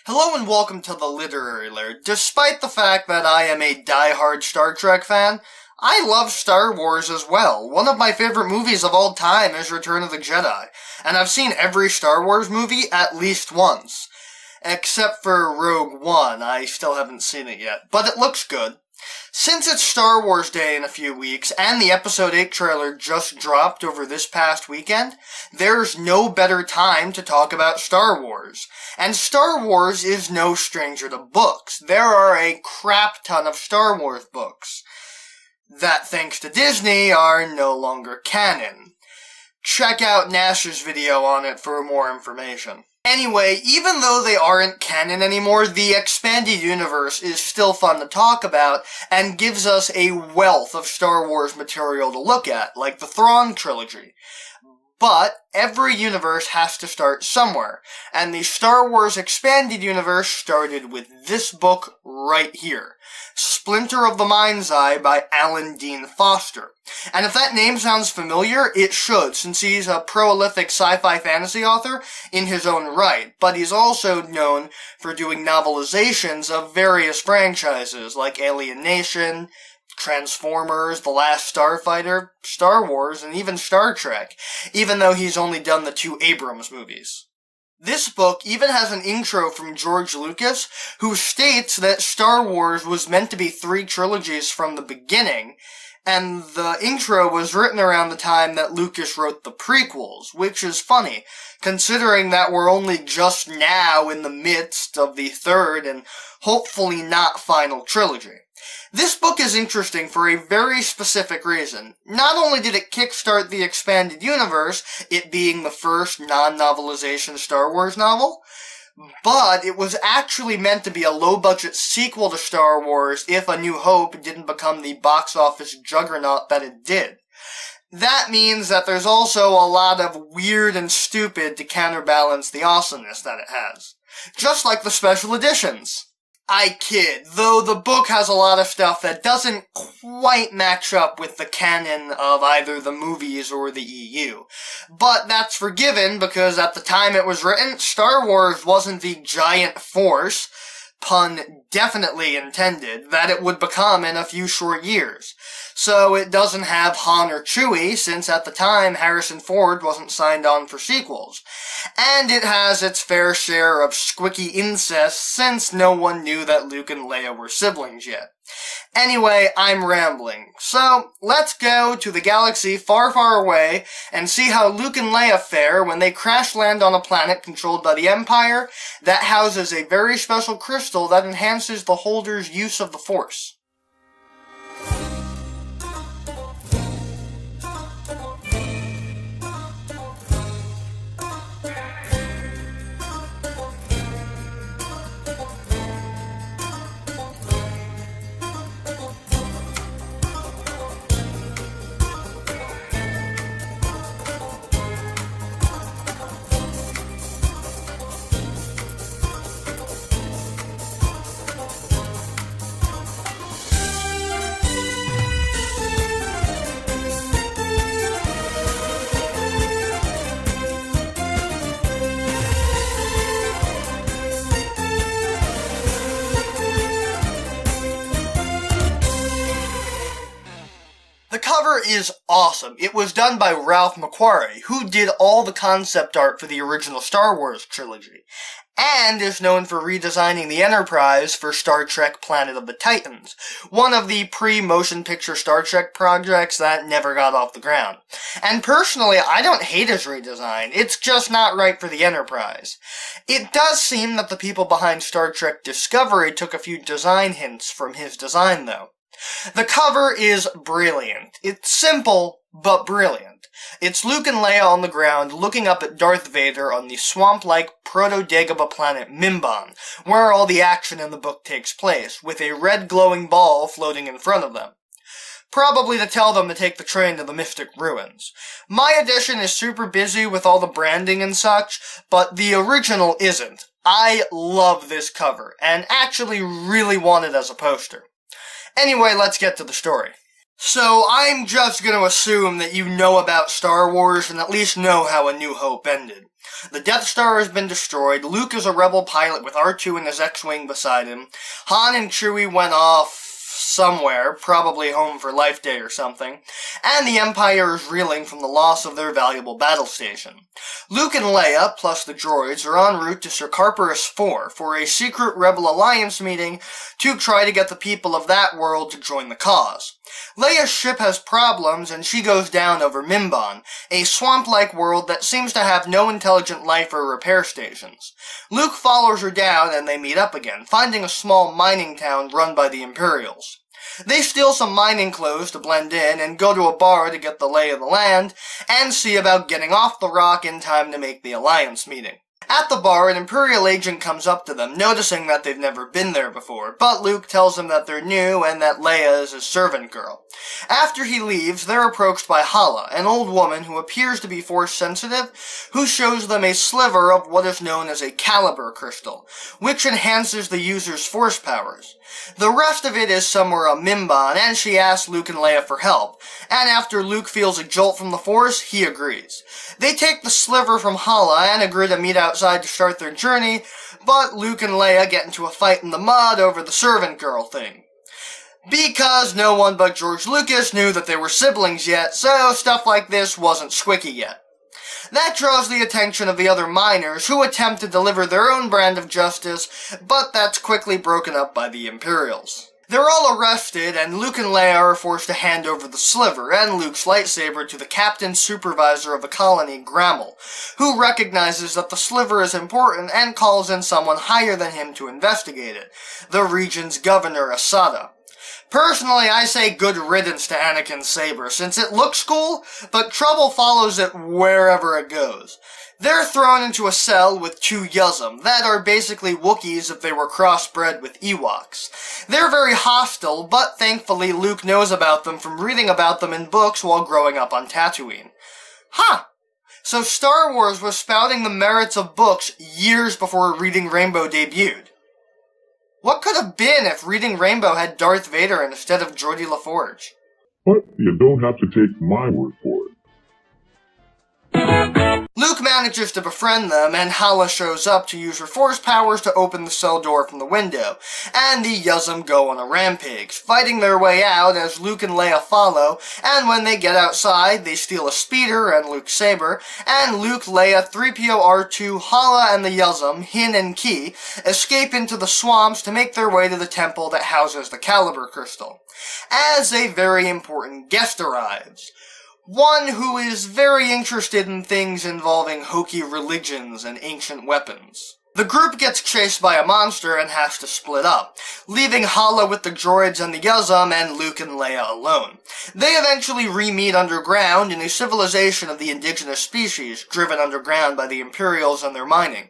Hello and welcome to the Literary Lair. Despite the fact that I am a die-hard Star Trek fan, I love Star Wars as well. One of my favorite movies of all time is Return of the Jedi, and I've seen every Star Wars movie at least once. Except for Rogue One, I still haven't seen it yet, but it looks good. Since it's Star Wars Day in a few weeks, and the Episode 8 trailer just dropped over this past weekend, there's no better time to talk about Star Wars. And Star Wars is no stranger to books. There are a crap ton of Star Wars books that, thanks to Disney, are no longer canon. Check out Nash's video on it for more information. Anyway, even though they aren't canon anymore, the expanded universe is still fun to talk about and gives us a wealth of Star Wars material to look at, like the Thrawn trilogy. But every universe has to start somewhere, and the Star Wars Expanded Universe started with this book right here, Splinter of the Mind's Eye by Alan Dean Foster. And if that name sounds familiar, it should, since he's a prolific sci-fi fantasy author in his own right, but he's also known for doing novelizations of various franchises, like Alien Nation, Transformers, The Last Starfighter, Star Wars, and even Star Trek, even though he's only done the 2 Abrams movies. This book even has an intro from George Lucas, who states that Star Wars was meant to be 3 trilogies from the beginning, and the intro was written around the time that Lucas wrote the prequels, which is funny, considering that we're only just now in the midst of the 3rd and hopefully not final trilogy. This book is interesting for a very specific reason. Not only did it kickstart the expanded universe, it being the first non-novelization Star Wars novel, but it was actually meant to be a low-budget sequel to Star Wars if A New Hope didn't become the box office juggernaut that it did. That means that there's also a lot of weird and stupid to counterbalance the awesomeness that it has. Just like the special editions. I kid, though the book has a lot of stuff that doesn't quite match up with the canon of either the movies or the EU. But that's forgiven because at the time it was written, Star Wars wasn't the giant force, pun definitely intended, that it would become in a few short years. So it doesn't have Han or Chewie, since at the time Harrison Ford wasn't signed on for sequels. And it has its fair share of squicky incest, since no one knew that Luke and Leia were siblings yet. Anyway, I'm rambling. So, let's go to the galaxy far, far away and see how Luke and Leia fare when they crash land on a planet controlled by the Empire that houses a very special crystal that enhances the holder's use of the Force. The cover is awesome. It was done by Ralph McQuarrie, who did all the concept art for the original Star Wars trilogy, and is known for redesigning the Enterprise for Star Trek Planet of the Titans, one of the pre-motion picture Star Trek projects that never got off the ground. And personally, I don't hate his redesign, it's just not right for the Enterprise. It does seem that the people behind Star Trek Discovery took a few design hints from his design, though. The cover is brilliant. It's simple, but brilliant. It's Luke and Leia on the ground looking up at Darth Vader on the swamp-like proto-Dagobah planet Mimban, where all the action in the book takes place, with a red glowing ball floating in front of them. Probably to tell them to take the train to the Mystic Ruins. My edition is super busy with all the branding and such, but the original isn't. I love this cover, and actually really want it as a poster. Anyway, let's get to the story. So I'm just going to assume that you know about Star Wars and at least know how A New Hope ended. The Death Star has been destroyed, Luke is a rebel pilot with R2 and his X-Wing beside him, Han and Chewie went off somewhere, probably home for Life Day or something, and the Empire is reeling from the loss of their valuable battle station. Luke and Leia, plus the droids, are en route to Sarkarparis 4 for a secret Rebel Alliance meeting to try to get the people of that world to join the cause. Leia's ship has problems and she goes down over Mimban, a swamp-like world that seems to have no intelligent life or repair stations. Luke follows her down and they meet up again, finding a small mining town run by the Imperials. They steal some mining clothes to blend in and go to a bar to get the lay of the land and see about getting off the rock in time to make the Alliance meeting. At the bar, an Imperial agent comes up to them, noticing that they've never been there before, but Luke tells them that they're new and that Leia is his servant girl. After he leaves, they're approached by Hala, an old woman who appears to be Force-sensitive, who shows them a sliver of what is known as a caliber crystal, which enhances the user's Force powers. The rest of it is somewhere on Mimban, and she asks Luke and Leia for help, and after Luke feels a jolt from the Force, he agrees. They take the sliver from Hala and agree to meet outside to start their journey, but Luke and Leia get into a fight in the mud over the servant girl thing. Because no one but George Lucas knew that they were siblings yet, so stuff like this wasn't squicky yet. That draws the attention of the other miners, who attempt to deliver their own brand of justice, but that's quickly broken up by the Imperials. They're all arrested, and Luke and Leia are forced to hand over the sliver and Luke's lightsaber to the captain supervisor of the colony, Grammel, who recognizes that the sliver is important and calls in someone higher than him to investigate it, the region's governor, Asada. Personally, I say good riddance to Anakin's saber, since it looks cool, but trouble follows it wherever it goes. They're thrown into a cell with two Yuzum, that are basically Wookiees if they were crossbred with Ewoks. They're very hostile, but thankfully Luke knows about them from reading about them in books while growing up on Tatooine. So Star Wars was spouting the merits of books years before Reading Rainbow debuted. What could have been if Reading Rainbow had Darth Vader instead of Geordi LaForge? But you don't have to take my word for it. Luke manages to befriend them, and Hala shows up to use her Force powers to open the cell door from the window, and the Yuzum go on a rampage, fighting their way out as Luke and Leia follow, and when they get outside, they steal a speeder and Luke's saber, and Luke, Leia, 3PO, R2, Hala, and the Yuzum, Hin and Ki, escape into the swamps to make their way to the temple that houses the caliber crystal. As a very important guest arrives. One who is very interested in things involving hokey religions and ancient weapons. The group gets chased by a monster and has to split up, leaving Hala with the droids and the Yuzum and Luke and Leia alone. They eventually re-meet underground in a civilization of the indigenous species, driven underground by the Imperials and their mining.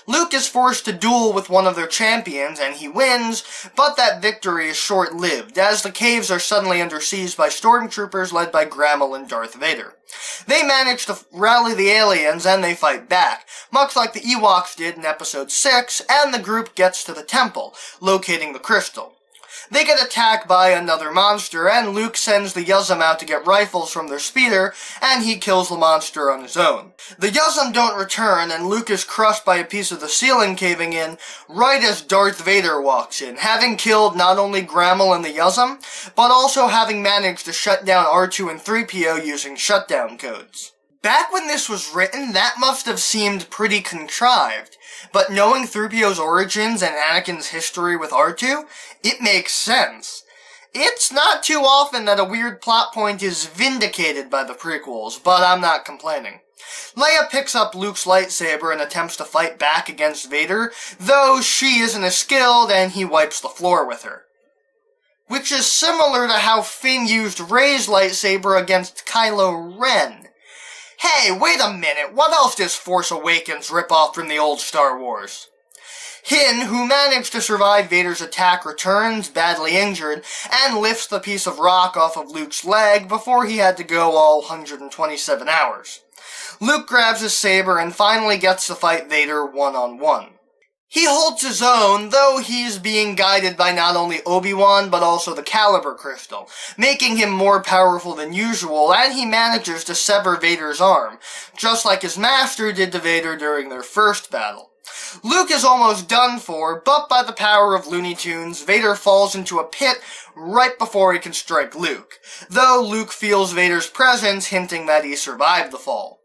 Luke is forced to duel with one of their champions, and he wins, but that victory is short-lived, as the caves are suddenly under siege by stormtroopers led by Grammel and Darth Vader. They manage to rally the aliens, and they fight back, much like the Ewoks did in Episode 6, and the group gets to the temple, locating the crystal. They get attacked by another monster, and Luke sends the Yuzum out to get rifles from their speeder, and he kills the monster on his own. The Yuzum don't return, and Luke is crushed by a piece of the ceiling caving in, right as Darth Vader walks in, having killed not only Grammel and the Yuzum, but also having managed to shut down R2 and 3PO using shutdown codes. Back when this was written, that must have seemed pretty contrived. But knowing 3PO's origins and Anakin's history with R2, it makes sense. It's not too often that a weird plot point is vindicated by the prequels, but I'm not complaining. Leia picks up Luke's lightsaber and attempts to fight back against Vader, though she isn't as skilled and he wipes the floor with her. Which is similar to how Finn used Rey's lightsaber against Kylo Ren. Hey, wait a minute, what else does Force Awakens rip off from the old Star Wars? Hin, who managed to survive Vader's attack, returns, badly injured, and lifts the piece of rock off of Luke's leg before he had to go all 127 hours. Luke grabs his saber and finally gets to fight Vader one-on-one. He holds his own, though he's being guided by not only Obi-Wan, but also the Caliber Crystal, making him more powerful than usual, and he manages to sever Vader's arm, just like his master did to Vader during their first battle. Luke is almost done for, but by the power of Looney Tunes, Vader falls into a pit right before he can strike Luke, though Luke feels Vader's presence, hinting that he survived the fall.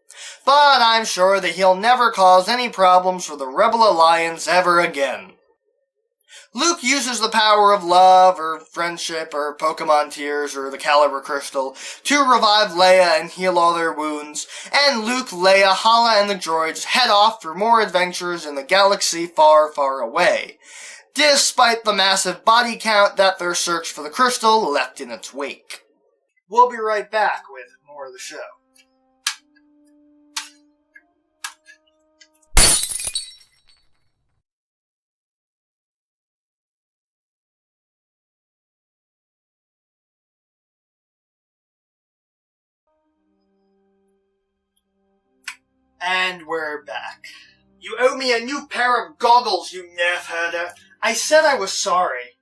But I'm sure that he'll never cause any problems for the Rebel Alliance ever again. Luke uses the power of love, or friendship, or Pokemon tears, or the Caliber Crystal to revive Leia and heal all their wounds, and Luke, Leia, Hala, and the droids head off for more adventures in the galaxy far, far away, despite the massive body count that their search for the crystal left in its wake. We'll be right back with more of the show. And we're back. You owe me a new pair of goggles, you nerf herder. I said I was sorry.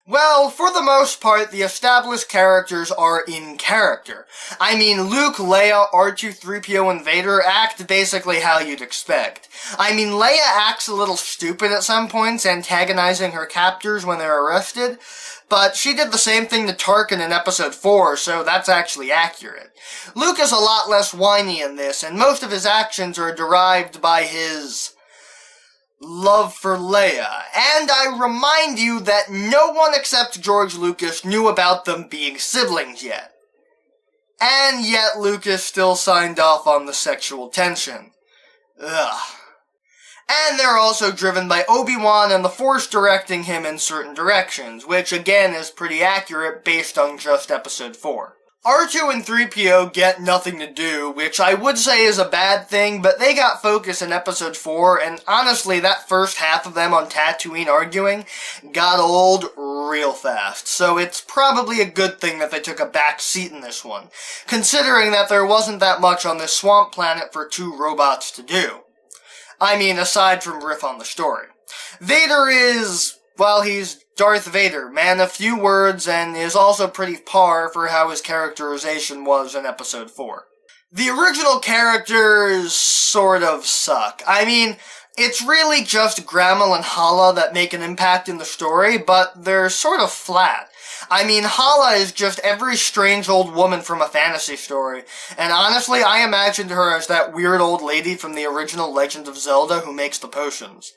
Well, for the most part, the established characters are in character. I mean, Luke, Leia, R2, 3PO, and Vader act basically how you'd expect. I mean, Leia acts a little stupid at some points, antagonizing her captors when they're arrested, but she did the same thing to Tarkin in Episode 4, so that's actually accurate. Luke is a lot less whiny in this, and most of his actions are derived by his love for Leia, and I remind you that no one except George Lucas knew about them being siblings yet. And yet Lucas still signed off on the sexual tension. Ugh. And they're also driven by Obi-Wan and the Force directing him in certain directions, which again is pretty accurate based on just Episode 4. R2 and 3PO get nothing to do, which I would say is a bad thing, but they got focus in Episode 4, and honestly, that first half of them on Tatooine arguing got old real fast, so it's probably a good thing that they took a back seat in this one, considering that there wasn't that much on this swamp planet for two robots to do. I mean, aside from riff on the story. Vader is, well, he's Darth Vader, man of few words, and is also pretty par for how his characterization was in Episode 4. The original characters sort of suck. I mean, it's really just Grammel and Hala that make an impact in the story, but they're sort of flat. I mean, Hala is just every strange old woman from a fantasy story, and honestly, I imagined her as that weird old lady from the original Legend of Zelda who makes the potions.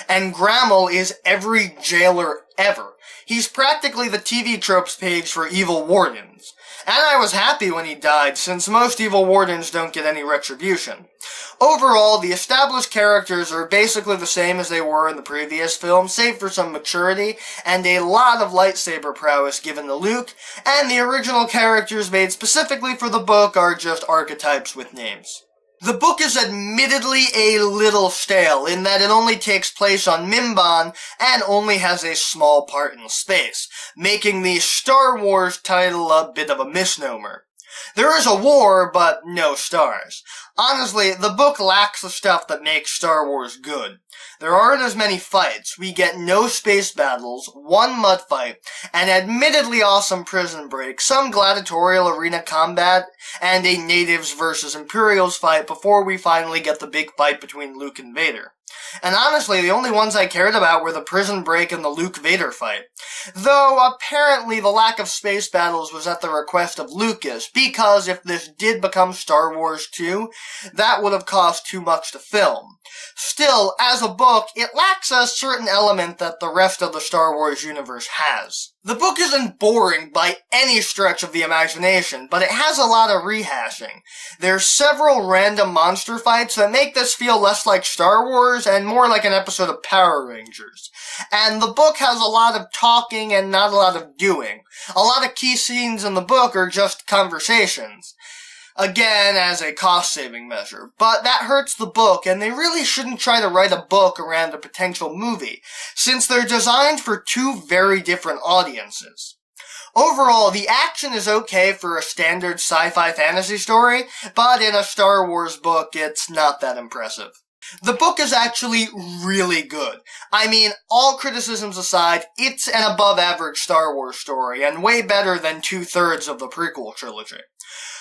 And Grammel is every jailer ever. He's practically the TV tropes page for evil wardens. And I was happy when he died, since most evil wardens don't get any retribution. Overall, the established characters are basically the same as they were in the previous film, save for some maturity, and a lot of lightsaber prowess given to Luke, and the original characters made specifically for the book are just archetypes with names. The book is admittedly a little stale, in that it only takes place on Mimban, and only has a small part in space, making the Star Wars title a bit of a misnomer. There is a war, but no stars. Honestly, the book lacks the stuff that makes Star Wars good. There aren't as many fights, we get no space battles, one mud fight, an admittedly awesome prison break, some gladiatorial arena combat, and a natives versus Imperials fight before we finally get the big fight between Luke and Vader. And honestly, the only ones I cared about were the prison break and the Luke-Vader fight. Though, apparently the lack of space battles was at the request of Lucas, because if this did become Star Wars 2, that would have cost too much to film. Still, as a book, it lacks a certain element that the rest of the Star Wars universe has. The book isn't boring by any stretch of the imagination, but it has a lot of rehashing. There's several random monster fights that make this feel less like Star Wars and more like an episode of Power Rangers. And the book has a lot of talking and not a lot of doing. A lot of key scenes in the book are just conversations. Again, as a cost-saving measure. But that hurts the book, and they really shouldn't try to write a book around a potential movie, since they're designed for two very different audiences. Overall, the action is okay for a standard sci-fi fantasy story, but in a Star Wars book, it's not that impressive. The book is actually really good. I mean, all criticisms aside, it's an above-average Star Wars story, and way better than 2/3 of the prequel trilogy.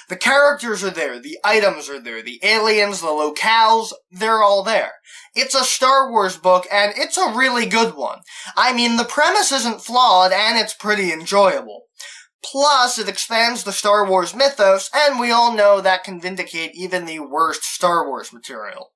The characters are there, the items are there, the aliens, the locales, they're all there. It's a Star Wars book, and it's a really good one. I mean, the premise isn't flawed, and it's pretty enjoyable. Plus, it expands the Star Wars mythos, and we all know that can vindicate even the worst Star Wars material.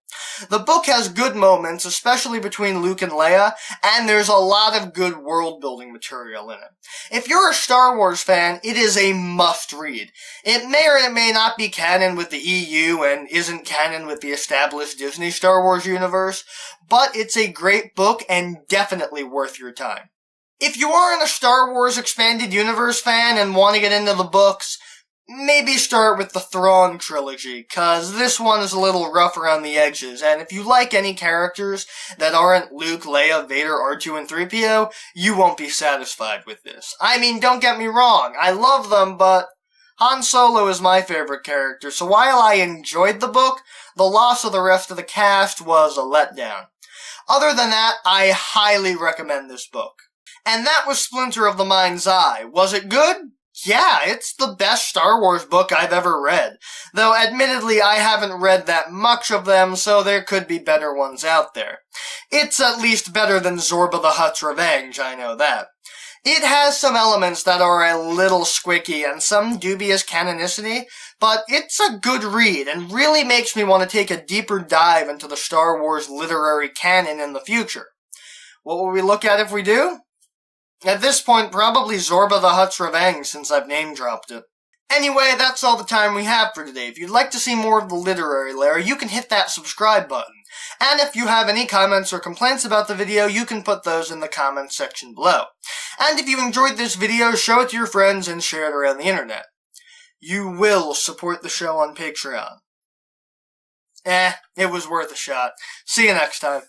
The book has good moments, especially between Luke and Leia, and there's a lot of good world-building material in it. If you're a Star Wars fan, it is a must-read. It may or it may not be canon with the EU and isn't canon with the established Disney Star Wars universe, but it's a great book and definitely worth your time. If you aren't a Star Wars Expanded Universe fan and want to get into the books, maybe start with the Thrawn trilogy, cause this one is a little rough around the edges, and if you like any characters that aren't Luke, Leia, Vader, R2, and 3PO, you won't be satisfied with this. I mean, don't get me wrong, I love them, but Han Solo is my favorite character, so while I enjoyed the book, the loss of the rest of the cast was a letdown. Other than that, I highly recommend this book. And that was Splinter of the Mind's Eye. Was it good? Yeah, it's the best Star Wars book I've ever read. Though, admittedly, I haven't read that much of them, so there could be better ones out there. It's at least better than Zorba the Hutt's Revenge, I know that. It has some elements that are a little squicky and some dubious canonicity, but it's a good read and really makes me want to take a deeper dive into the Star Wars literary canon in the future. What will we look at if we do? At this point, probably Zorba the Hutt's Revenge, since I've name-dropped it. Anyway, that's all the time we have for today. If you'd like to see more of the Literary Lair, you can hit that subscribe button. And if you have any comments or complaints about the video, you can put those in the comments section below. And if you enjoyed this video, show it to your friends and share it around the internet. You will support the show on Patreon. It was worth a shot. See you next time.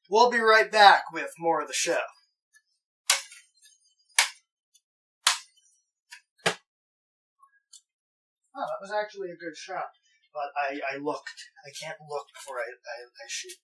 We'll be right back with more of the show. Oh, that was actually a good shot, but I looked. I can't look before I shoot.